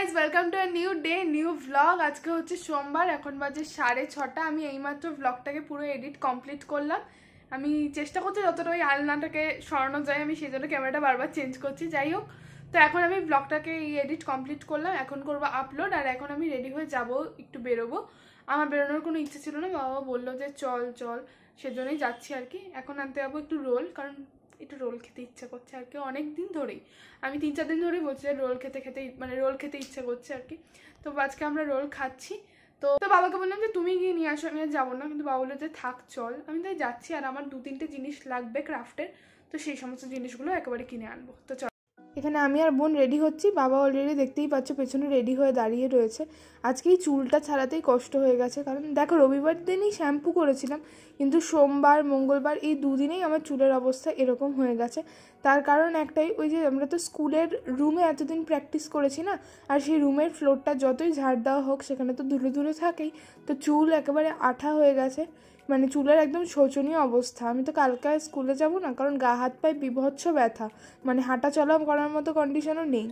Guys welcome to a new day new vlog. আজকে হচ্ছে সোমবার, এখন বাজে 6:30। আমি এইমাত্র ভ্লগটাকে পুরো এডিট কমপ্লিট করলাম। আমি চেষ্টা করছি যতটা ওই আলনাটাকে সরানো যায়, আমি সেই জন্য ক্যামেরাটা বারবার চেঞ্জ করছি। যাই হোক, তো এখন আমি ভ্লগটাকে এডিট কমপ্লিট করলাম, এখন করবো আপলোড। আর এখন আমি রেডি হয়ে যাব, একটু বেরোবো। আমার বেরোনোর কোনো ইচ্ছে ছিল না, বাবা বললো যে চল চল, সেজন্যই যাচ্ছি আর কি। এখন আনতে যাবো একটু রোল, কারণ একটু রোল খেতে ইচ্ছা করছে আর কি। অনেক দিন ধরেই, আমি 3-4 দিন ধরেই বলছি যে রোল খেতে খেতে মানে রোল খেতে ইচ্ছা করছে আর কি। তো আজকে আমরা রোল খাচ্ছি। তো বাবাকে বললাম যে তুমি গিয়ে নিয়ে আসো, আমি আর যাবো না, কিন্তু বাবা বললো যে থাক চল। আমি তাই যাচ্ছি, আর আমার 2-3টে জিনিস লাগবে ক্রাফটের, তো সেই সমস্ত জিনিসগুলো একেবারে কিনে আনবো। তো চল, এখানে আমি আর বোন রেডি হচ্ছি। বাবা অলরেডি দেখতেই পাচ্ছ পেছনে রেডি হয়ে দাঁড়িয়ে রয়েছে। আজকে এই চুলটা ছাড়াতেই কষ্ট হয়ে গেছে, কারণ দেখো রবিবার দিনই শ্যাম্পু করেছিলাম, কিন্তু সোমবার মঙ্গলবার এই দুদিনেই আমার চুলের অবস্থা এরকম হয়ে গেছে। তার কারণ একটাই, ওই যে আমরা তো স্কুলের রুমে এতদিন প্র্যাকটিস করেছি না, আর সেই রুমের ফ্লোরটা যতই ঝাড় দেওয়া হোক সেখানে তো ধুলো ধুলো থাকেই, তো চুল একেবারে আঠা হয়ে গেছে। মানে চুলের একদম শোচনীয় অবস্থা। আমি তো কালকে স্কুলে যাব না, কারণ গা হাত পায়ে বিভৎস ব্যথা, মানে হাঁটা চলা করার মতো কন্ডিশনও নেই।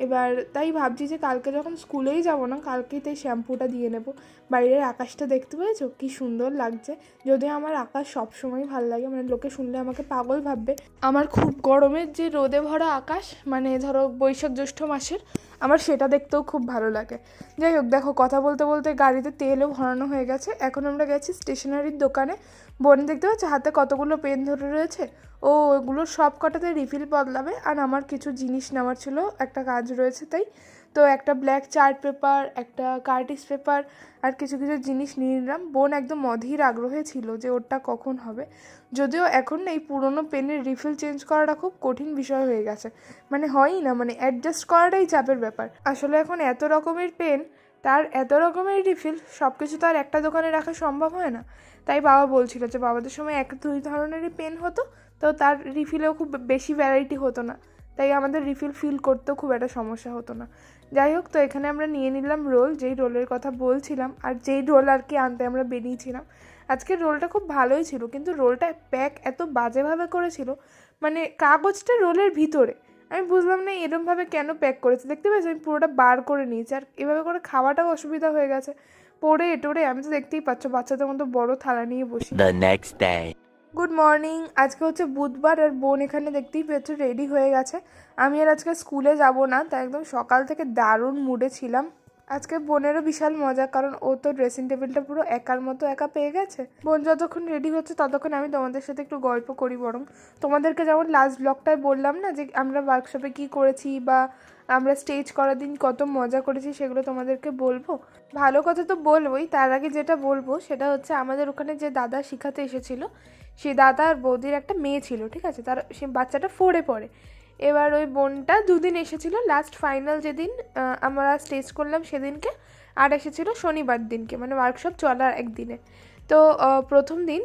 এবার তাই ভাবছি যে কালকে যখন স্কুলেই যাব না, কালকেই তাই শ্যাম্পুটা দিয়ে নেব। বাইরের আকাশটা দেখতে পেয়েছো কি সুন্দর লাগছে? যদিও আমার আকাশ সবসময় ভালো লাগে, মানে লোকে শুনলে আমাকে পাগল ভাববে। আমার খুব গরমের যে রোদে ভরা আকাশ, মানে ধরো বৈশাখ জ্যৈষ্ঠ মাসের, আমার সেটা দেখতেও খুব ভালো লাগে। যাই হোক, দেখো কথা বলতে বলতে গাড়িতে তেলও ভরানো হয়ে গেছে। এখন আমরা গেছি স্টেশনারির দোকানে। বোন দেখতে পাচ্ছ হাতে কতগুলো পেন ধরে রয়েছে, ও ওগুলো সব কটাতে রিফিল বদলাবে। আর আমার কিছু জিনিস নেওয়ার ছিল, একটা কাজ রয়েছে তাই। তো একটা ব্ল্যাক চার্ট পেপার, একটা কার্টিস পেপার, আর কিছু কিছু জিনিস নিয়ে নিলাম। বোন একদম অধীর আগ্রহে ছিল যে ওটা কখন হবে। যদিও এখন এই পুরোনো পেনের রিফিল চেঞ্জ করাটা খুব কঠিন বিষয় হয়ে গেছে, মানে হয়ই না, মানে অ্যাডজাস্ট করাটাই চাপের ব্যাপার। আসলে এখন এত রকমের পেন, তার এত রকমের রিফিল, সব কিছু তো আর একটা দোকানে রাখা সম্ভব হয় না। তাই বাবা বলছিল যে বাবাদের সময় 1-2 ধরনেরই পেন হতো, তো তার রিফিলেও খুব বেশি ভ্যারাইটি হতো না, তাই আমাদের রিফিল ফিল করতেও খুব একটা সমস্যা হতো না। যাই হোক, তো এখানে আমরা নিয়ে নিলাম রোল, যেই রোলের কথা বলছিলাম, আর যেই রোল আর কি আনতে আমরা বেরিয়েছিলাম। আজকের রোলটা খুব ভালোই ছিল, কিন্তু রোলটা প্যাক এত বাজেভাবে করেছিল, মানে কাগজটা রোলের ভিতরে। আমি বুঝলাম না এরমভাবে কেন প্যাক করেছে। দেখতে পাচ্ছি আমি পুরোটা বার করে নিয়েছি, আর এভাবে করে খাওয়াটাও অসুবিধা হয়ে গেছে পড়ে টোরে। আমি তো দেখতেই পাচ্ছ বাচ্চাদের মতো বড় থালা নিয়ে বসি। Good morning. আজকে হচ্ছে বুধবার, আর বোন এখানে দেখতেই পেয়েছো রেডি হয়ে গেছে। আমি আর আজকে স্কুলে যাব না, তাই একদম সকাল থেকে দারুণ মুডে ছিলাম। আজকে বোনেরও বিশাল মজা, কারণ ও তো ড্রেসিং টেবিলটা পুরো একার মতো একা পেয়ে গেছে। বোন যতক্ষণ রেডি হচ্ছে ততক্ষণ আমি তোমাদের সাথে একটু গল্প করি। বরং তোমাদেরকে যেমন লাস্ট ব্লগটায় বললাম না যে আমরা ওয়ার্কশপে কী করেছি, বা আমরা স্টেজ করার দিন কত মজা করেছি, সেগুলো তোমাদেরকে বলবো। ভালো কথা তো বলবোই, তার আগে যেটা বলবো সেটা হচ্ছে আমাদের ওখানে যে দাদা শিখাতে এসেছিল, সেই দাদা আর বৌদির একটা মেয়ে ছিল, ঠিক আছে? তার সে বাচ্চাটা 4-এ পড়ে। এবার ওই বোনটা 2 দিন এসেছিল, লাস্ট ফাইনাল যেদিন আমরা স্টেজ করলাম সেদিনকে, আর এসেছিল শনিবার দিনকে, মানে ওয়ার্কশপ চলার একদিনে। তো প্রথম দিন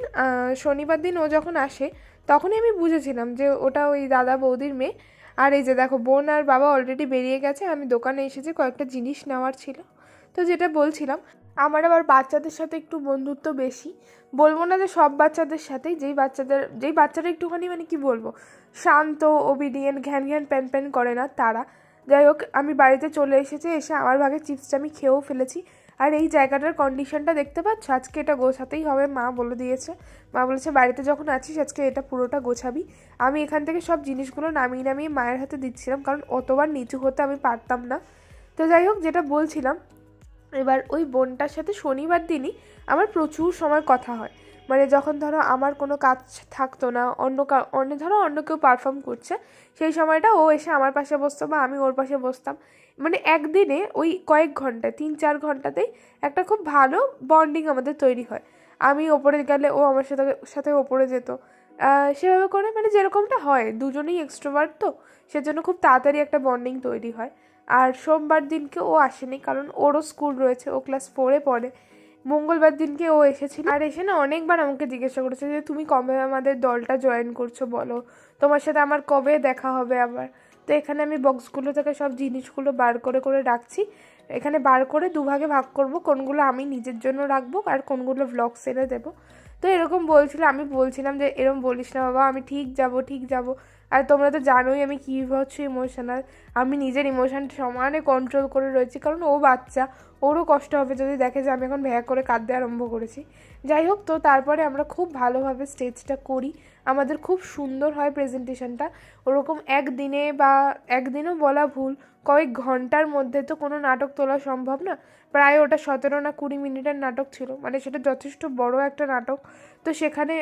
শনিবার দিন ও যখন আসে, তখনই আমি বুঝেছিলাম যে ওটা ওই দাদা বৌদির মেয়ে। আর এই যে দেখো বোন আর বাবা অলরেডি বেরিয়ে গেছে, আমি দোকানে এসেছি, কয়েকটা জিনিস নেওয়ার ছিল। তো যেটা বলছিলাম, আমার আবার বাচ্চাদের সাথে একটু বন্ধুত্ব বেশি। বলবো না যে সব বাচ্চাদের সাথেই, যেই বাচ্চারা একটুখানি মানে কি বলবো, শান্ত ওবিডিয়েন্ট, ঘ্যান ঘ্যান প্যান প্যান করে না, তারা। যাই হোক, আমি বাড়িতে চলে এসেছি, এসে আমার ভাগে চিপসটা আমি খেয়েও ফেলেছি। আর এই জায়গাটার কন্ডিশনটা দেখতে পাচ্ছ, আজকে এটা গোছাতেই হবে, মা বলে দিয়েছে। মা বলেছে বাড়িতে যখন আছিস আজকে এটা পুরোটা গোছাবি। আমি এখান থেকে সব জিনিসগুলো নামিয়ে নামিয়ে মায়ের হাতে দিচ্ছিলাম, কারণ অতবার নিচু হতে আমি পারতাম না। তো যাই হোক, যেটা বলছিলাম, এবার ওই বোনটার সাথে শনিবার দিনই আমার প্রচুর সময় কথা হয়। মানে যখন ধরো আমার কোনো কাজ থাকতো না, অন্য কেউ পারফর্ম করছে, সেই সময়টা ও এসে আমার পাশে বসতো বা আমি ওর পাশে বসতাম। মানে একদিনে ওই কয়েক ঘন্টায়, 3-4 ঘন্টাতেই একটা খুব ভালো বন্ডিং আমাদের তৈরি হয়। আমি ওপরে গেলে ও আমার সাথে সাথে ওপরে যেত, সেভাবে করে, মানে যেরকমটা হয়, দুজনেই এক্সট্রোভার্ট, তো সেজন্য খুব তাড়াতাড়ি একটা বন্ডিং তৈরি হয়। আর সোমবার দিনকে ও আসেনি, কারণ ওরও স্কুল রয়েছে, ও ক্লাস 4-এ পড়ে। মঙ্গলবার দিনকে ও এসেছিল, আর এসে না অনেকবার আমাকে জিজ্ঞাসা করেছে যে তুমি কবে আমাদের দলটা জয়েন করছো বলো, তোমার সাথে আমার কবে দেখা হবে আবার। তো এখানে আমি বক্সগুলো থেকে সব জিনিসগুলো বার করে করে রাখছি। এখানে বার করে দুভাগে ভাগ করব, কোনগুলো আমি নিজের জন্য রাখবো আর কোনগুলো ভ্লগ সেরে দেবো। তো এরকম আমি বলছিলাম যে এরকম বলিস না বাবা, আমি ঠিক যাব। আর তোমরা তো জানোই আমি কী হচ্ছে ইমোশনাল, আমি নিজের ইমোশন সমানে কন্ট্রোল করে রয়েছি, কারণ ও বাচ্চা, ওরও কষ্ট হবে যদি দেখে যে আমি এখন ভ্যা করে কাঁদতে আরম্ভ করেছি। যাই হোক, তো তারপরে আমরা খুব ভালোভাবে স্টেজটা করি, আমাদের খুব সুন্দর হয় প্রেজেন্টেশনটা। ওরকম একদিনে বা একদিনও বলা ভুল, কয়েক ঘন্টার মধ্যে তো কোনো নাটক তোলা সম্ভব না। প্রায় ওটা 17 না 20 মিনিটের নাটক ছিল, মানে সেটা যথেষ্ট বড় একটা নাটক। তো সেখানে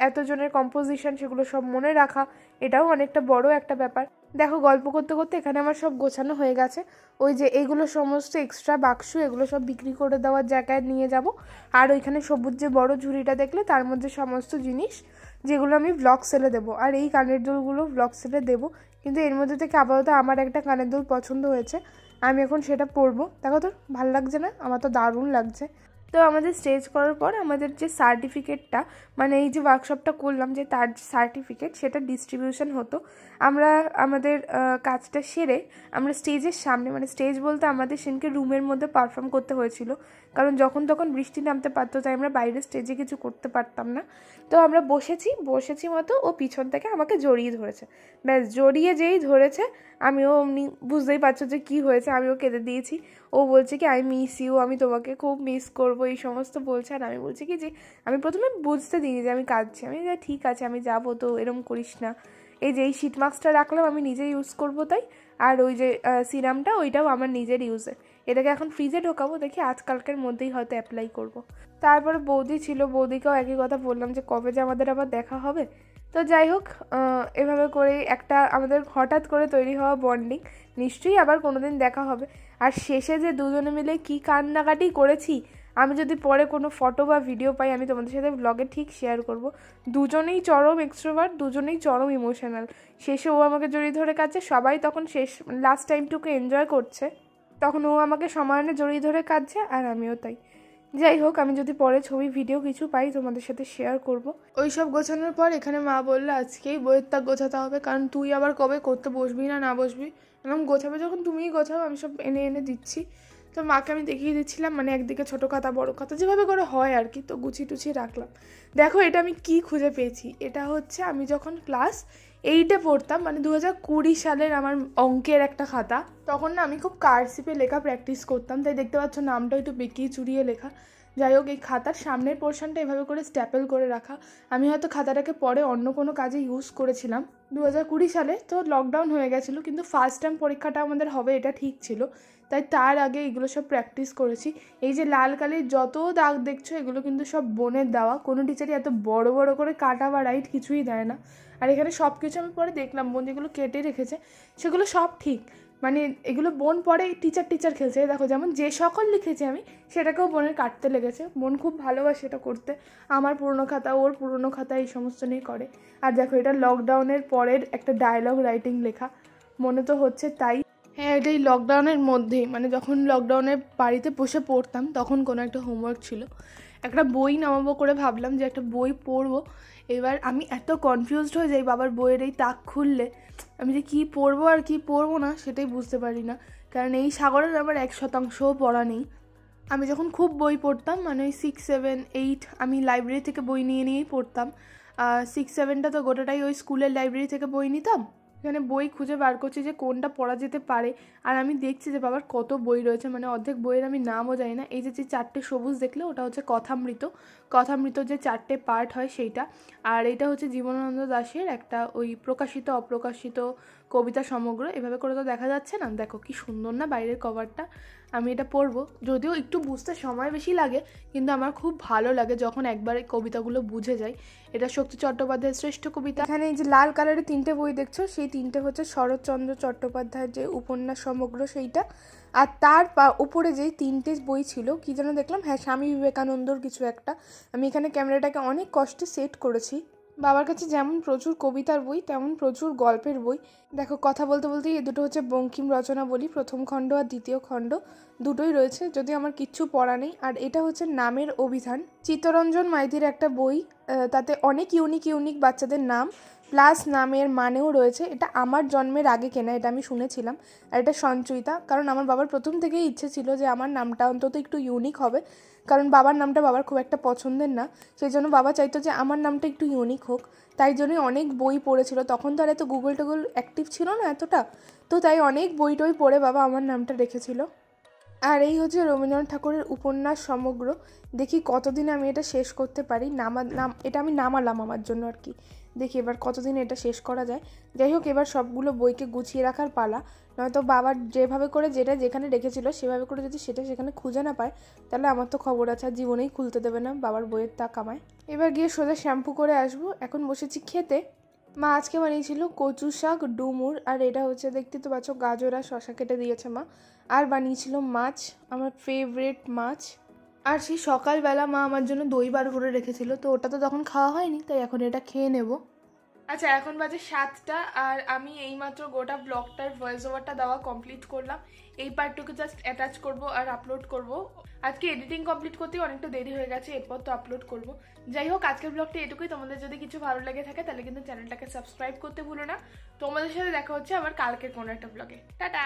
এতজনের কম্পোজিশন সেগুলো সব মনে রাখা, এটাও অনেকটা বড় একটা ব্যাপার। দেখো, গল্প করতে করতে এখানে আমার সব গোছানো হয়ে গেছে। ওই যে এইগুলো সমস্ত এক্সট্রা বাক্স, এগুলো সব বিক্রি করে দেওয়ার জায়গায় নিয়ে যাব। আর ওইখানে সবুজ যে বড় ঝুড়িটা দেখলে, তার মধ্যে সমস্ত জিনিস যেগুলো আমি ব্লগ সেলে দেবো। আর এই কানের দুলগুলো ব্লগ সেলে দেবো, কিন্তু এর মধ্যে থেকে আপাতত আমার একটা কানের দুল পছন্দ হয়েছে, আমি এখন সেটা পরবো। দেখো তো ভালো লাগছে না? আমার তো দারুণ লাগছে। তো আমাদের স্টেজ করার পর আমাদের যে সার্টিফিকেটটা, মানে এই যে ওয়ার্কশপটা করলাম যে তার সার্টিফিকেট, সেটা ডিস্ট্রিবিউশন হতো। আমরা আমাদের কাজটা সেরে আমরা স্টেজের সামনে, মানে স্টেজ বলতে আমাদের সেদিনকে রুমের মধ্যে পারফর্ম করতে হয়েছিল, কারণ যখন তখন বৃষ্টি নামতে পারতো, তাই আমরা বাইরের স্টেজে কিছু করতে পারতাম না। তো আমরা বসেছি মতো ও পিছন থেকে আমাকে জড়িয়ে ধরেছে। ব্যাস, জড়িয়ে যেই ধরেছে আমিও অমনি, বুঝতেই পারছো যে কী হয়েছে, আমিও কেঁদে দিয়েছি। ও বলছে কি আই মিস ইউ, আমি তোমাকে খুব মিস করবো, এই সমস্ত বলছে। আর আমি বলছি কি যে আমি প্রথমে বুঝতে দিইনি যে আমি কাঁদছি, আমি ঠিক আছে আমি যাবো, তো এরম করিস না। এই যে এই শিট মাস্কটা রাখলাম আমি নিজে ইউজ করবো তাই, আর ওই যে সিরামটা ওইটাও আমার নিজের ইউজের। এটাকে এখন ফ্রিজে ঢোকাবো, দেখি আজকালকের মধ্যেই হয়তো অ্যাপ্লাই করব। তারপরে বৌদি ছিল, বৌদিকেও একই কথা বললাম যে কবে যে আমাদের আবার দেখা হবে। তো যাই হোক, এভাবে করে একটা আমাদের হঠাৎ করে তৈরি হওয়া বন্ডিং, নিশ্চয়ই আবার কোনোদিন দেখা হবে। আর শেষে যে দুজনে মিলে কি কান্নাকাটি করেছি, আমি যদি পরে কোনো ফটো বা ভিডিও পাই আমি তোমাদের সাথে ব্লগে ঠিক শেয়ার করব। দুজনেই চরম এক্সট্রোভার্ট, দুজনেই চরম ইমোশনাল। শেষে ও আমাকে জড়িয়ে ধরে কাঁদছে, সবাই তখন লাস্ট টাইমটুকু এনজয় করছে, তখন ও আমাকে সমানে জড়িয়ে ধরে কাঁদছে, আর আমিও তাই। যাই হোক, আমি যদি পরে ছবি ভিডিও কিছু পাই তোমাদের সাথে শেয়ার করব। ওই সব গোছানোর পর এখানে মা বললো আজকেই বইয়ের তাক গোছাতে হবে, কারণ তুই আবার কবে করতে বসবি না বসবি, এরকম গোছাবে যখন তুমিই গোছাও, আমি সব এনে এনে দিচ্ছি। তো মাকে আমি দেখিয়ে দিচ্ছিলাম, মানে একদিকে ছোটো খাতা বড়ো খাতা যেভাবে করে হয় আর কি, তো গুছিয়ে টুছিয়ে রাখলাম। দেখো এটা আমি কি খুঁজে পেয়েছি, এটা হচ্ছে আমি যখন ক্লাস 8-এ পড়তাম, মানে 2020 সালের আমার অঙ্কের একটা খাতা। তখন না আমি খুব কার্সিপে লেখা প্র্যাকটিস করতাম, তাই দেখতে পাচ্ছ নামটা একটু বেঁকিয়ে চুরিয়ে লেখা। যাই হোক, এই খাতার সামনের পোর্শনটা এভাবে করে স্ট্যাপেল করে রাখা। আমি হয়তো খাতাটাকে পরে অন্য কোনো কাজে ইউজ করেছিলাম 2020 সালে, তো লকডাউন হয়ে গেছিলো, কিন্তু ফার্স্ট টাইম পরীক্ষাটা আমাদের হবে এটা ঠিক ছিল, তাই তার আগে এগুলো সব প্র্যাকটিস করেছি। এই যে লাল কালির যত দাগ দেখছো, এগুলো কিন্তু সব বোনের দেওয়া, কোনো টিচারই এত বড় বড় করে কাটা বা রাইট কিছুই দেয় না। আর এখানে সব কিছু আমি পরে দেখলাম, বোন যেগুলো কেটে রেখেছে সেগুলো সব ঠিক, মানে এগুলো বোন পরে টিচার খেলছে। দেখো, যেমন যে সকল লিখেছি আমি, সেটাকেও বোনের কাটতে লেগেছে। বোন খুব ভালোবাসে এটা করতে, আমার পুরনো খাতা ওর পুরনো খাতা এই সমস্ত নিয়ে করে। আর দেখো, এটা লকডাউনের পরের একটা ডায়লগ রাইটিং লেখা, মনে তো হচ্ছে তাই। হ্যাঁ, এটাই লকডাউনের মধ্যেই, মানে যখন লকডাউনের বাড়িতে বসে পড়তাম তখন কোনো একটা হোমওয়ার্ক ছিল, একটা বই নামাবো করে ভাবলাম যে একটা বই পড়বো। এবার আমি এত কনফিউজড হয়ে যাই বাবার বইয়ের এই তাক খুললে, আমি যে কী পড়বো আর কী পড়বো না সেটাই বুঝতে পারি না, কারণ এই সাগরের আমার 1%ও পড়া নেই। আমি যখন খুব বই পড়তাম, মানে ওই 6, 7, 8 আমি লাইব্রেরি থেকে বই নিয়েই পড়তাম। 6, 7টা তো গোটাটাই ওই স্কুলের লাইব্রেরি থেকে বই নিতাম। এখানে বই খুঁজে বার করছি যে কোনটা পড়া যেতে পারে, আর আমি দেখছি যে বাবার কত বই রয়েছে, মানে অর্ধেক বইয়ের আমি নামও জানি না। এই যে 4টে সবুজ দেখলে, ওটা হচ্ছে কথামৃত যে 4টে পার্ট হয় সেইটা। আর এটা হচ্ছে জীবনানন্দ দাশের একটা ওই প্রকাশিত অপ্রকাশিত কবিতা সমগ্র, এভাবে করে তো দেখা যাচ্ছে না, দেখো কি সুন্দর না বাইরের কভারটা। আমি এটা পড়বো, যদিও একটু বুঝতে সময় বেশি লাগে, কিন্তু আমার খুব ভালো লাগে যখন একবার এই কবিতাগুলো বুঝে যায়। এটা শক্তি চট্টোপাধ্যায়ের শ্রেষ্ঠ কবিতা। এখানে এই যে লাল কালারের 3টে বই দেখছো, সেই 3টে হচ্ছে শরৎচন্দ্র চট্টোপাধ্যায়ের যে উপন্যাস সমগ্র সেইটা। আর তার উপরে যেই 3টে বই ছিল, কি যেন দেখলাম, হ্যাঁ স্বামী বিবেকানন্দর কিছু একটা। আমি এখানে ক্যামেরাটাকে অনেক কষ্টে সেট করেছি। বাবার কাছে যেমন প্রচুর কবিতার বই, তেমন প্রচুর গল্পের বই। দেখো, কথা বলতে বলতেই এই দুটো হচ্ছে বঙ্কিম রচনাবলী, প্রথম খণ্ড আর দ্বিতীয় খণ্ড, দুটোই রয়েছে, যদিও আমার কিচ্ছু পড়া নেই। আর এটা হচ্ছে নামের অভিধান, চিত্তরঞ্জন মাইতির একটা বই, তাতে অনেক ইউনিক বাচ্চাদের নাম, প্লাস নামের মানেও রয়েছে। এটা আমার জন্মের আগে কেনা, এটা আমি শুনেছিলাম। আর এটা সঞ্চয়িতা, কারণ আমার বাবার প্রথম থেকেই ইচ্ছে ছিল যে আমার নামটা অন্তত একটু ইউনিক হবে, কারণ বাবার নামটা বাবার খুব একটা পছন্দের না, সেই জন্য বাবা চাইতো যে আমার নামটা একটু ইউনিক হোক। তাই জন্যই অনেক বই পড়েছিল, তখন তো আর এত গুগল টুগল অ্যাক্টিভ ছিল না এতটা, তো তাই অনেক বই টই পড়ে বাবা আমার নামটা রেখেছিল। আর এই হচ্ছে রবীন্দ্রনাথ ঠাকুরের উপন্যাস সমগ্র। দেখি কতদিন আমি এটা শেষ করতে পারি। এটা আমি নামালাম আমার জন্য আর কি, দেখি এবার কতদিন এটা শেষ করা যায়। যাই হোক, এবার সবগুলো বইকে গুছিয়ে রাখার পালা, নয়তো বাবার যেভাবে করে যেটা যেখানে রেখেছিল সেভাবে করে যদি সেটা সেখানে খুঁজে না পায়, তাহলে আমার তো খবর আছে, আর জীবনেই খুলতে দেবে না বাবার বইয়ের টাকা আমায়। এবার গিয়ে সোজা শ্যাম্পু করে আসবো। এখন বসেছি খেতে। মা আজকে বানিয়েছিল কচু শাক, ডুমুর, আর এটা হচ্ছে দেখতে তো পাচ্ছ গাজর আর শশা কেটে দিয়েছে মা। আর বানিয়েছিল মাছ, আমার ফেভারিট মাছ। আর সেই সকালবেলা মা আমার জন্য দই বার করে রেখেছিল, তো ওটা তো তখন খাওয়া হয়নি, তাই এখন এটা খেয়ে নেব। আচ্ছা, এখন বাজে 7টা, আর আমি এইমাত্র গোটা ব্লগটার ভয়েস ওভারটা দেওয়া কমপ্লিট করলাম। এই পার্টটুকু জাস্ট অ্যাটাচ করব আর আপলোড করব। আজকে এডিটিং কমপ্লিট করতেই অনেকটা দেরি হয়ে গেছে, এরপর তো আপলোড করব। যাই হোক, আজকের ব্লগটা এটুকুই। তোমাদের যদি কিছু ভালো লেগে থাকে তাহলে কিন্তু চ্যানেলটাকে সাবস্ক্রাইব করতে ভুলো না। তোমাদের সাথে দেখা হচ্ছে আবার কালকের কোনো একটা ব্লগে। টাটা।